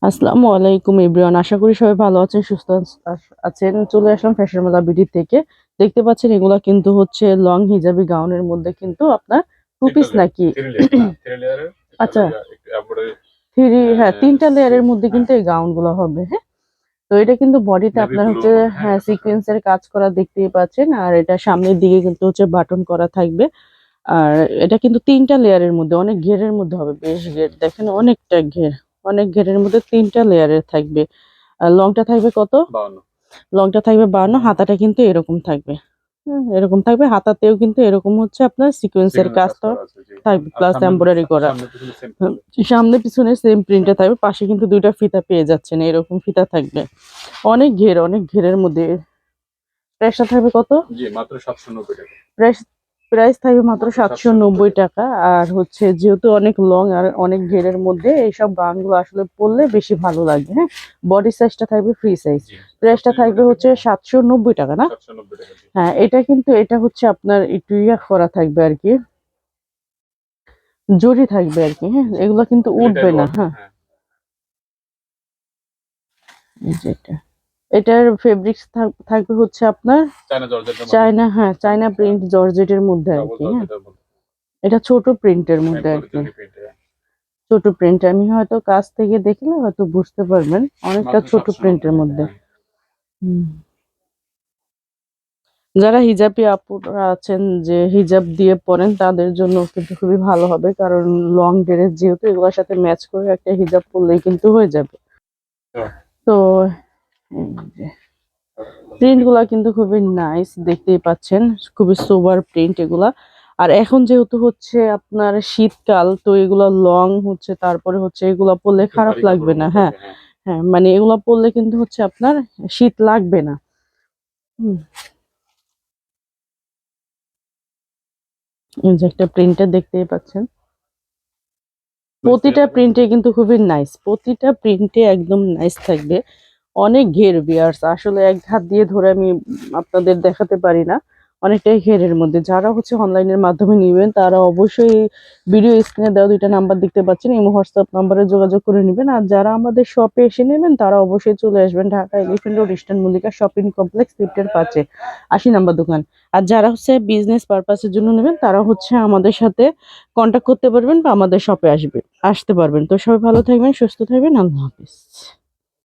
আসসালামু আলাইকুম এভরিওয়ান, আশা করি সবাই ভালো আছেন, সুস্থ আছেন। চলে আসলাম ফ্যাশন মেলা বিডি থেকে। দেখতে পাচ্ছেন এগুলা কিন্তু হচ্ছে লং হিজাবি গাউনের মধ্যে কিন্তু আপনার টু পিস নাকি আচ্ছা হ্যাঁ 3টা লেয়ারের মধ্যে কিন্তু এই গাউন গুলো হবে। হ্যাঁ, তো এটা কিন্তু বডিতে আপনার হচ্ছে হ্যাঁ সিকোয়েন্সের কাজ করা দেখতেই পাচ্ছেন, আর এটা সামনের দিকে কিন্তু হচ্ছে বাটন করা থাকবে। আর এটা কিন্তু 3টা লেয়ারের মধ্যে, অনেক ঘেরের মধ্যে হবে, বেশ ঘের দেখেন, অনেকটা ঘের, অনেক ঘেরের মধ্যে 3টা লেয়ারের থাকবে। আর লংটা থাকবে কত? 52। লংটা থাকবে 52, হাতাটা কিন্তু এরকম থাকবে। এরকম থাকবে, হাতাতেও কিন্তু এরকম হচ্ছে আপনার সিকোয়েন্সের কাজটা থাকবে, প্লাস এমব্রয়ডারি করা। সামনে পিছনে সেম প্রিন্টে থাকবে, পাশে কিন্তু 2টা ফিতা পেয়ে যাচ্ছেন, এরকম ফিতা থাকবে। অনেক ঘের, অনেক ঘেরের মধ্যে। প্রাইসটা থাকবে কত? জি মাত্র 790 টাকা। প্রাইস থাকবে মাত্র 790 টাকা। আর হচ্ছে যেহেতু অনেক লং আর অনেক ঘেরের মধ্যে এইসব গাউনগুলো আসলে পরলে বেশি ভালো লাগবে। হ্যাঁ, বডি সাইজটা থাকবে ফ্রি সাইজ। প্রাইসটা থাকবে হচ্ছে 790 টাকা না? হ্যাঁ, এটা কিন্তু এটা হচ্ছে আপনার একটু ইয়া করা থাকবে আর কি, জরি থাকবে আর কি। হ্যাঁ, এগুলো কিন্তু উঠবে না। হ্যাঁ, এই যে এটার ফেব্রিক্স থাকবে হচ্ছে আপনার চায়না, হ্যাঁ চায়না প্রিন্ট জর্জেটের মধ্যে আর কি। হ্যাঁ, এটা ছোট প্রিন্টের মধ্যে আর কি, ছোট প্রিন্ট। আমি হয়তো কাছ থেকে দেখলে হয়তো বুঝতে পারবেন, অনেকটা ছোট প্রিন্টের মধ্যে। যারা হিজাবি আপুরা আছেন, যে হিজাব দিয়ে পরেন, তাদের জন্য কিন্তু খুবই ভালো হবে, কারণ লং ড্রেস যেহেতু এগুলোর সাথে ম্যাচ করে একটা হিজাব পরলেই কিন্তু হয়ে যাবে। তো প্রিন্ট গুলা কিন্তু খুবই নাইস, দেখতেই পাচ্ছেন, খুবই সোবার প্রিন্ট এগুলা। আর এখন যেহেতু হচ্ছে আপনার শীতকাল, তো এগুলা লং হচ্ছে, তারপরে হচ্ছে এগুলা পরলে খারাপ লাগবে না। হ্যাঁ হ্যাঁ, মানে এগুলা পরলে কিন্তু হচ্ছে আপনার শীত লাগবে না। এই যে একটা প্রিন্টে দেখতেই পাচ্ছেন, প্রতিটা প্রিন্টে কিন্তু খুবই নাইস, প্রতিটা প্রিন্টে একদম নাইস থাকবে। অনেক ঘের বিয়ার্স, আসলে এক হাত দিয়ে ধরে আমি আপনাদের দেখাতে পারি না, অনেকটাই ঘেরের মধ্যে। যারা হচ্ছে অনলাইনের মাধ্যমে নেবেন তারা অবশ্যই ভিডিও স্ক্রিনে দেওয়া 2টা নাম্বার দেখতে পাচ্ছেন, এই হোয়াটসঅ্যাপ নাম্বারে যোগাযোগ করে নেবেন। আর যারা আমাদের শপে এসে নেবেন তারা অবশ্যই চলে আসবেন Dhaka elephant road eastern Mallika shopping complex লিফটের পাশে, 80 নাম্বার দোকান। আর যারা হচ্ছে বিজনেস পারপাসের জন্য নেবেন তারা হচ্ছে আমাদের সাথে কন্ট্যাক্ট করতে পারবেন বা আমাদের শপে আসতে পারবেন। তো সবাই ভালো থাকবেন, সুস্থ থাকবেন, আল্লাহ হাফিজ।